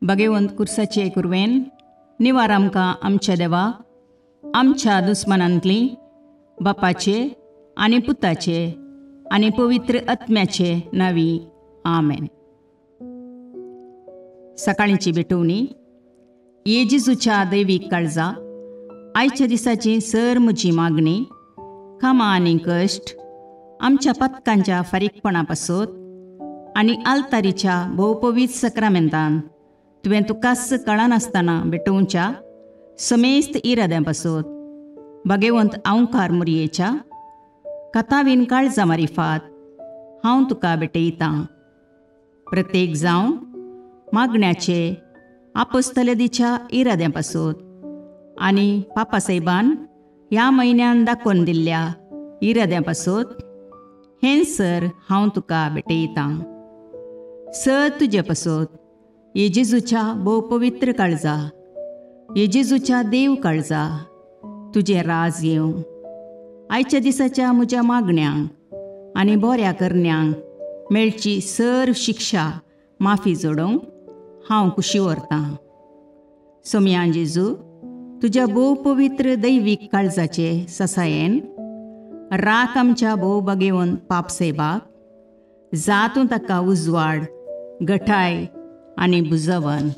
भगवंत कुर्साचे कुरवेन निवार आमकां आमच्या देवा आमच्या दुस्मनांतली बापाचे आनी पुताचे आनी पवित्र आत्म्याचे नावी आमेन. सकाळींची भेटवणी. येजेजूच्या दैवीक काळजा आयच्या दिसाची सर म्हजी मागणी कामां आनी कश्ट आमच्या पथकांच्या फारीकपणा पासत आनी आल्तारीच्या भोवपवीत सक्रामेंतान तुवें तुकास कळनासतना भेटोवच्या समेस्त इराद्यां पासत भगवंत आवकार मुरयेच्या कथावीन काळजा मारिफात हांव तुका भेटयतां. प्रत्येक जावं मागण्याचे आपोस्तलदीच्या इराद्यां पासत आनी पापासाहेबान ह्या म्हयन्यान दाखोवन दिल्ल्या इराद्यां पासत हें सर हांव तुका भेटयतां. सर तुजे पासत येजेजूच्या भोवपवित्र काळजा येजेजूच्या देव काळजा तुजें राज येवं. आयच्या दिसाच्या म्हज्या मागण्यांक आनी बऱ्या करण्यांक मेळची सर शिक्षा माफी जोडोवंक हांव कुशी व्हरतां. सोम्या जेजू तुज्या भोवपवित्र दैवीक काळजाचे ससायेन राख आमच्या भोव भगवंत पापसाहेबाक जातूं ताका उजवाड घटाय आनी बुजवण.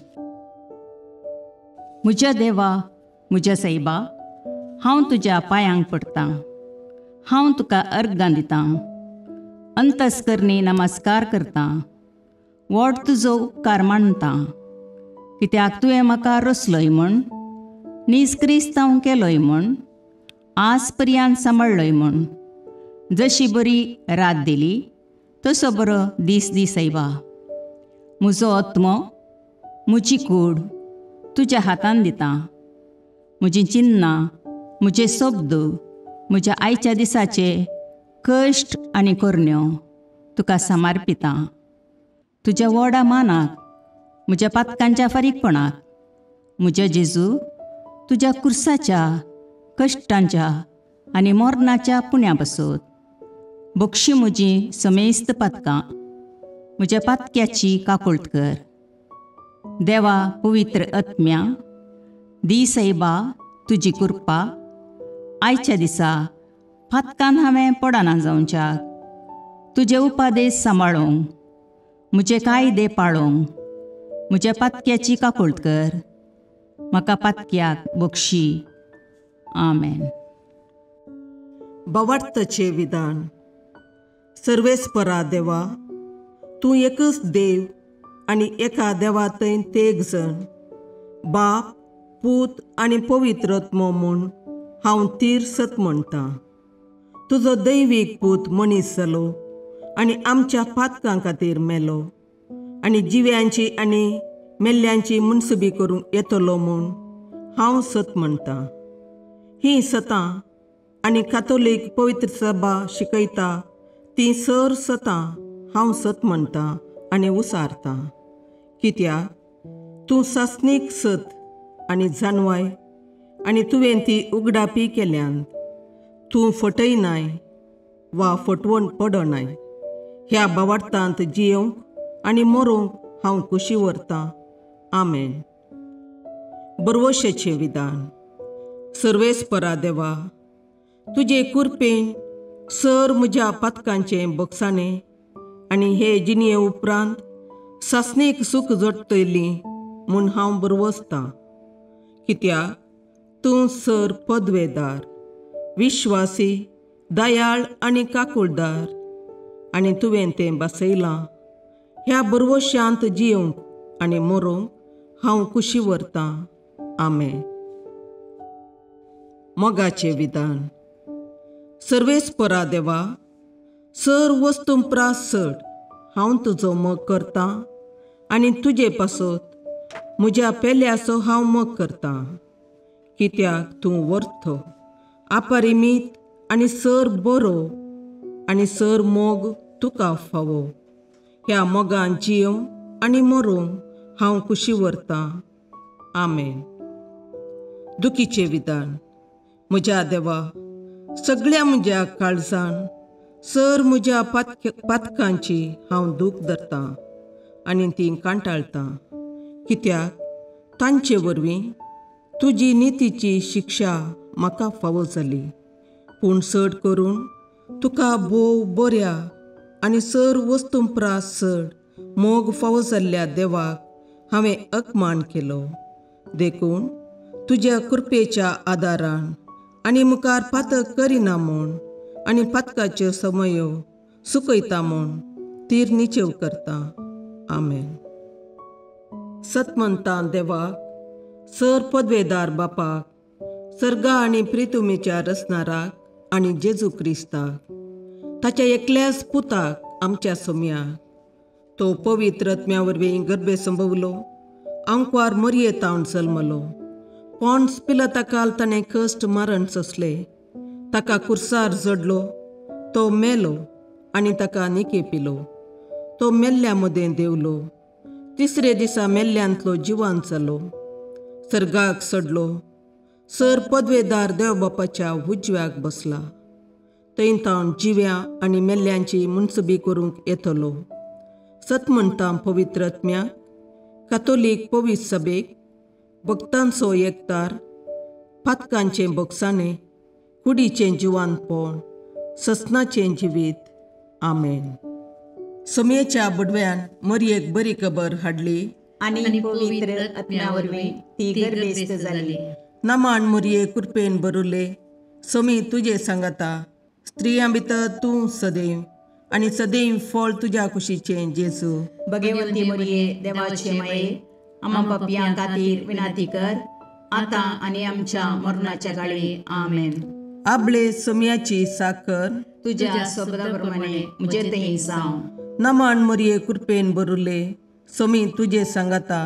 म्हज्या देवा म्हज्या साहेबा हांव तुज्या पांयांक पडटां. हांव तुका अर्गां दितां. अंतस्करणी नमस्कार करतां. व्हड तुजो उपकार मानतां. कित्याक तुवें म्हाका रचलोय म्हूण निस्क्रिस्तांव केलोय म्हूण आज पर्यंत सांबाळलोय म्हूण जशी बरी रात दिली तसो बरो दीस दी सायबा. म्हजो आत्मो म्हजी कूड तुज्या हातान दितां. म्हजीं चिन्नां म्हजे शब्द म्हज्या आयच्या दिसाचे कश्ट आनी करण्यो तुका समर्पितां. तुज्या व्हडा मानाक म्हज्या पातकांच्या फारीकपणाक म्हज्या जेजू तुज्या कुर्साच्या कश्टांच्या आनी मरणाच्या पुण्या पासत बक्षी म्हजी समेस्त पातकां म्हज्या पातक्याची काकुळट कर. देवा पवित्र आत्म्या दी सायबा तुजी कृपा आयच्या दिसा पातकान हांवें पडना जावच्याक तुजे उपादेश सांबाळोवंक म्हजे कायदे पाळोवंक म्हज्या पातक्याची काकुळट कर. म्हाका पातक्याक बक्षी. आमेन. बवार्थाचें विधान. सर्वेस्परा देवा तूं एकच देव आनी एका देवातय तेग जण बाप पूत आनी पवित्र आत्मो म्हूण हांव तीर सत म्हणटां. तुजो दैवीक पूत मनीस जालो आनी आमच्या पातकां खातीर मेलो आनी जिव्यांची आनी मेल्ल्यांची मुनसुबी करूंक येतलो म्हूण हांव सत म्हणटां. हीं सतां आनी कातोलीक पवित्र सभा शिकयता तीं सर सतां हांव सत म्हणटां आनी उसारतां. कित्याक तूं सासणीक सत आनी जानवाय आनी तुवें ती उगडापी केल्यांत. तूं फटयनाय वा फटवण पडनाय. ह्या बवार्थांत जियोंक आनी मरोवंक हांव कुशी व्हरतां. आमेन. बरवशेचें विधान. सर्वेस्परा देवा तुजे कुरपेन सर म्हज्या पातकांचें बक्षाणें आनी हे जिणये उपरांत सासणेक सूख जोडटली म्हूण हांव बरवसतां. कित्याक तूं सर पदवेदार विश्वासी दयाळ आनी काकुळदार आनी तुवें तें बसयलां. ह्या बरवश्यांत जियोंक आनी मरोवंक हांव कुशी व्हरतां. आमेन. मोगाचें विधान. सर्वेस्परा देवा सर वस्तुंपरास चड हांव तुजो मोग करतां आनी तुजे पासत म्हज्या पेल्याचो हांव मोग करतां. कित्याक तूं वर्थ अपरिमीत आनी सर बरो आनी सर मोग तुका फावो. ह्या मोगान जियोंक आनी मरोवंक हांव कुशी व्हरतां. आमेन. दुखीचें विधान. म्हज्या देवा सगळ्या म्हज्या काळजान सर म्हज्या पातकांची हांव दूख धरतां आनी ती कांटाळतां. कित्याक तांचे वरवीं तुजी नितीची शिक्षा म्हाका फावो जाली. पूण चड करून तुका भोव बऱ्या आनी सर वस्तूंपरास चड मोग फावो जाल्ल्या देवाक हांवें अकमान केलो. देखून तुज्या कृपेच्या आदारान आनी मुखार पातक करिना म्हूण आनी पातकाच्यो समयो सुकयता म्हूण तीर निचेव करता. आमेन. सतमंतां देवाक, सर पदवेदार बापाक, सर्गा आनी प्रितुमेच्या रचणाराक आनी जेजू क्रिस्ताक, ताच्या एकल्याच पुताक आमच्या सोम्याक, तो पवित्र आत्म्या वरवीं गर्भे संभवलो, आंकवार मरयेतावन जल्मलो, पोन्स पिलाताकाल ताणें कश्ट मरण सोंसले, ताका कुर्सार जडलो, तो मेलो आनी ताका निकेपिलो, तो मेल्ल्या मदें देवलो, तिसरे दिसा मेल्ल्यांतलो जिवांत जालो, सर्गाक चडलो, सर पदवेदार देवबापाच्या उजव्याक बसला, थंय तावन जिव्या आनी मेल्ल्यांची मुनसबी करूंक येतलो. सतमंतां पवित्र आत्म्याक, कातोलीक पवित्र सभेक, भक्तांचो एकतार, पातकांचें भोगसाणें, कुडीचें जिवांतपण, ससनाचें जिवीत. आमेन. समयेच्या बुडव्यान मरयेक बरी खबर हाडली आनी पवित्र आत्म्या वरवीं ती गर्भेस्त जाली. नमान मरये कृपेन भरुले, समी तुजे सांगाता, स्त्रियां भितर तूं सदैव आनी सदैव फळ तुज्या कुशीचें जेजू. भगवंती मरये देवाचे माये, आम्हा पापयां खातीर विनाती कर, आतां आनी आमच्या मरणाच्या काळी. आमेन. आपले समयाची साकर तुज्या सोबताप्रमाणे म्हजे थंय जावं. नमान मरये कृपेन भरुले, समी तुजे सांगाता,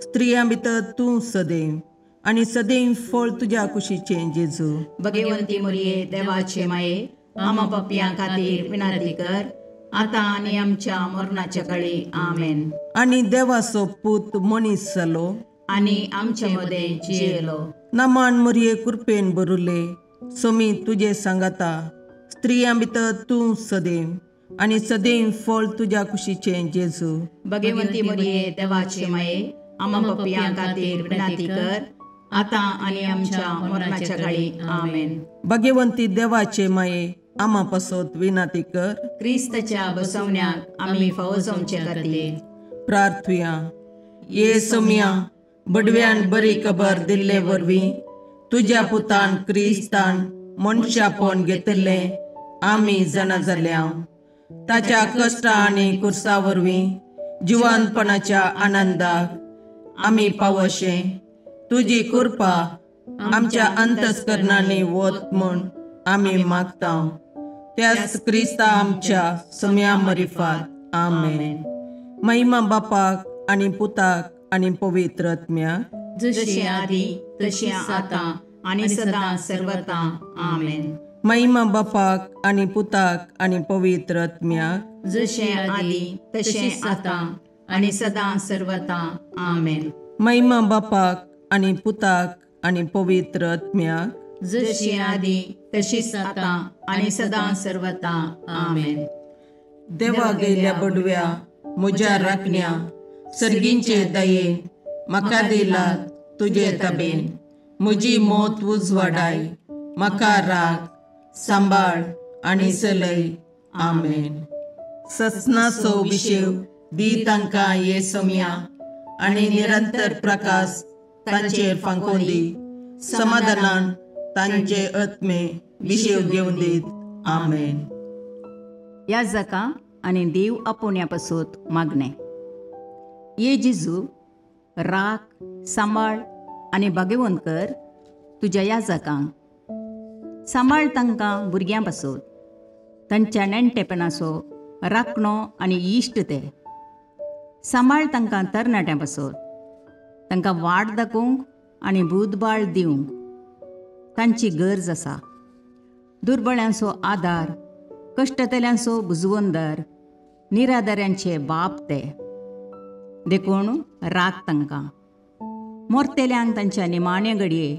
स्त्रियां भितर तूं सदैव आनी सदैव फळ तुज्या कुशीचें जेजू. भगवंती मरये देवाचे माये, आम्हा पापयां खातीर विनाती कर, आतां आनी आमच्या मरणाच्या काळी. आमेन. आनी देवाचो पूत मनीस जालो आनी आमचे मदें जियेलो. नमान मरये कृपेन भरुले, समी तुजे सांगाता, स्त्रियां भितर तूं सदैव आनी सदैव फळ तुज्या कुशीचें जेजू. भगवंती मरये देवाचे माये, आम्हा पापयां खातीर विनाती कर, आतां आनी आमच्या मरणाच्या काळी. आमेन. भगवंती देवाचे माये, आम्हा पासत विनाती कर. क्रिस्ताच्या बसवण्याक आमी फावो जावचे खातीर प्रार्थुया. ये समया बडव्यान बरी खबर दिल्ले वरवीं तुज्या पुतान क्रिस्तान मनशापण घेतिल्लें आमी जाणा जाल्या, ताच्या कश्टा आनी कुर्सा वरवीं जिवानपणाच्या आनंदाक आमी पावशे तुजी कृपा आमच्या अंतस्करणांनी वत म्हूण आमी मागता. त्याच क्रिस्ता आमच्या समया मरिफात. आमेन. महिमा बापाक आनी पुताक आनी पवित्र आत्म्याक, जशें आदी तशें आतां आनी सदां सर्वता. आमेन. महिमा बापाक आनी पुताक आनी पवित्र आत्म्याक, जशें आदी तशें आतां आनी सदां सर्वता. आमेन. महिमा बापाक आनी पुताक आनी पवित्र आत्म्याक, जशी आदी तशीच आतां आनी सदां सर्वता. आमेन. देवा गेल्या बडव्या म्हज्या राखण्या, सर्गींचे दयेन म्हाका दिलात तुजे तबेन. म्हजी मोत उजवाडाय, म्हाका राख, सांबाळ आनी चलय. आमेन. ससनाचो विशेव दी तांकां ये समया आनी निरंतर प्रकाश तांचेर फांकून दी. समाधानान तांचे आत्मे विशेव घेवन दीत. आमेन. याजकां आनी देव आपोवण्या पासून मागणें. ये जेजू, राख, सांबाळ आनी भागेवंत कर तुज्या याजकांक. सांबाळ तांकां भुरग्यां पासून, तांच्या नेणटेपणाचो राखणो आनी इश्ट ते. सांबाळ तांकां तरणाट्यां पासून, तांकां वाट दाखोवंक आनी बुधबाळ दिवंक तांची गरज आसा. दुर्बळ्यांचो आदार, कश्टतल्यांचो बुजवंदर, निराधाऱ्यांचे बाप ते. देखून राख तांकां. मोरतेल्यांक तांच्या निमाणे घडये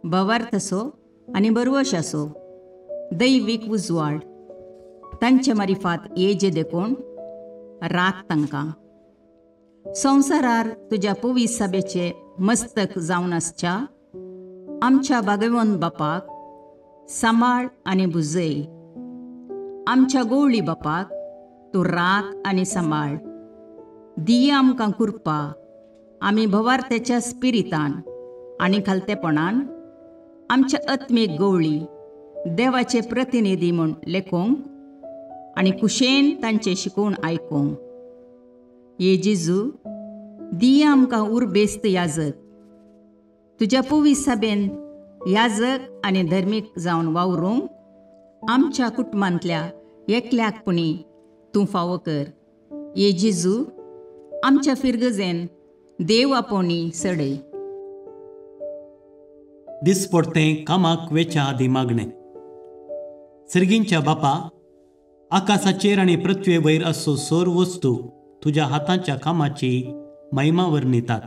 भवार्थसो आनी बरवशाचो दैवीक उजवाड तांचे मारिफात येजे देखून राख तांकां. संवसारार तुज्या पवित्र सभेचे मस्तक जावन आसच्या आमच्या भाग्यवंत बापाक सांबाळ आनी बुजय. आमच्या गोवळी बापाक तूं राख आनी सांबाळ. दिये आमकां कुरपा आमी भवार्थेच्या स्पिरितान आनी खालतेपणान आमच्या आत्मीक गोवळी देवाचे प्रतिनिधी म्हूण लेखोंक आनी कुशेन तांचे शिकोवन आयकूंक. ये जेजू दिये आमकां उरबेस्त याजक. तुज्या पवित्र सभेन याजक आनी धर्मीक जावन वावरूंक आमच्या कुटुंबांतल्या एकल्याकपणी तूं फावो कर. ये जेजू आमच्या फिरगजेन देव आपोवणी सडय. दिसपडतें कामाक वेच्या आदी मागणें. सर्गींच्या बापा, आकाशाचेर आनी पृथ्वे वयर असो सोर वस्तू तुज्या हातांच्या कामाची महिमा वर्णितात.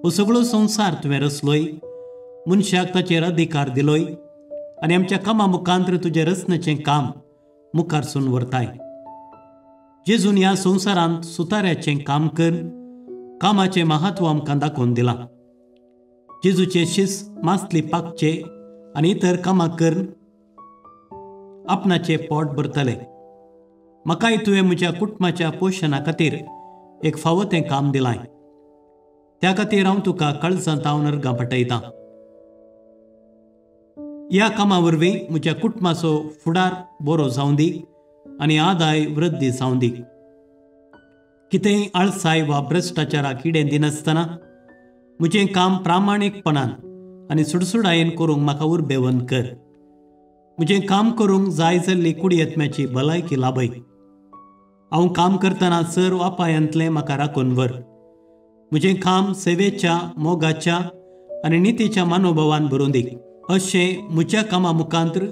हो सगळो संवसार तुवें रचलोय, मनशाक ताचेर अधिकार दिलोय आनी आमच्या कामा मुखांत्र तुजें रचनेचें काम मुखारसून व्हरताय. जेजून ह्या संवसारांत सुताऱ्याचें काम कर, कामाचें महत्व आमकां दाखोवन दिलां. जेजूचे शिस मासली पाकचे आनी इतर कामां कर आपणाचें पोट भरतले. म्हाकाय तुवें म्हज्या कुटुंबाच्या पोशणा खातीर एक फावो तें काम दिलां. त्या खातीर हांव तुका काळजांत नर्गां पटयतां. ह्या कामा वरवीं म्हज्या कुटुंबाचो फुडार बरो जावं दी आनी आदाय वृद्धी जावं दी. कितेंय आळसाय वा भ्रश्टाचाराक इडें दिनासतना म्हजें काम प्रामाणीकपणान आनी सुडसुडायेन करूंक म्हाका उर्बेवंत कर. म्हजें काम करूंक जाय जाल्ली कुडियेत्म्याची भलायकी लाभय. हांव काम करतना सर्व अपायांतलें म्हाका राखून व्हर. म्हजें काम सेवेच्या, मोगाच्या आनी नितीच्या मनोभावान भरून दी. अशें म्हज्या कामा मुखांत्र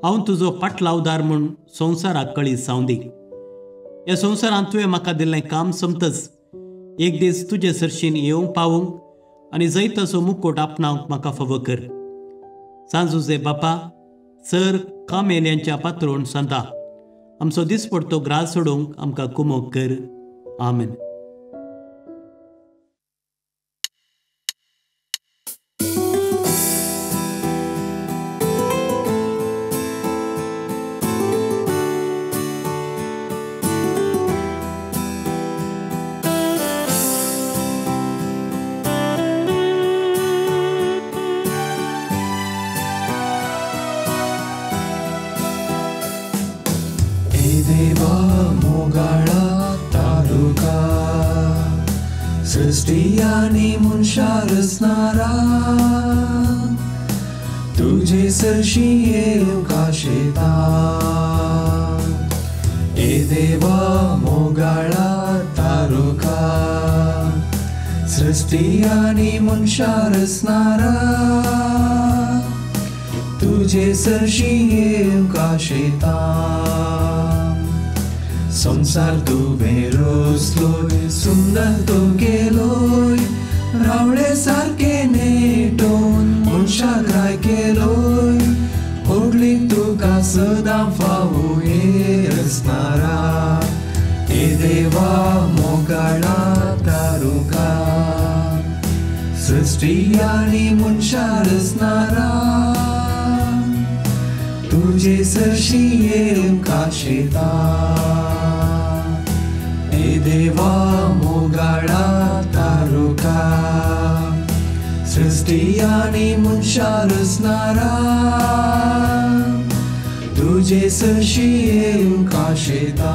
हांव तुजो पाटलावदार म्हूण संवसाराक कळीत जावं दी. ह्या संवसारांत तुवें म्हाका दिल्लें काम सोंपतच एक दीस तुजे सरशीन येवंक पावूंक आनी जैत तसो मुकोट आपणावंक म्हाका फावो कर. सांजुजे बापा, सर कामेल्यांच्या पात्रोण सांता आमचो दिसपडतो ग्रास सोडूंक आमकां कुमोग कर. आमेन. देवा मोगाळा तालुका सृष्टी आनी मनशा रचणारा तुझे सरशी येवंक आशेता. ए देवा मोगाळा तालुका सृष्टी आनी मनशा रचणारा तुझे सरशी येवंक आशेता. संसार तुवें रचलोय, सुंदर तो केलोय, रावळे सारके नेटोवन मनशाक राय केलोय. व्हडलीक तुका सदां फावो हे रचणारा. ए देवा मोगाळा तारुका सृष्टी आनी मनशा रचणारा तुझे सरशी येवंक आशेता. ए देवा मोगाळा तारुका सृष्टी आनी मनशा रचणारा तुझे सरशी येवंक आशेता.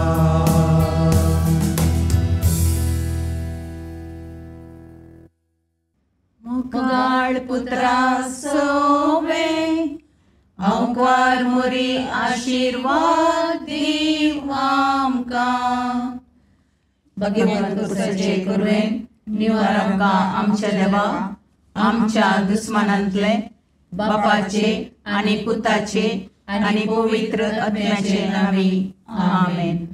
मोगाळ पुत्रा सोवे अवकार मोरी आशीर्वाद दीव आमकां. भगवंत पुत्राचे करुवेन निवार आमकां आमच्या देवा आमच्या दुस्मानांतले बापाचे आनी पुताचे आनी पवित्र आत्म्याचे नांवी. आमेन.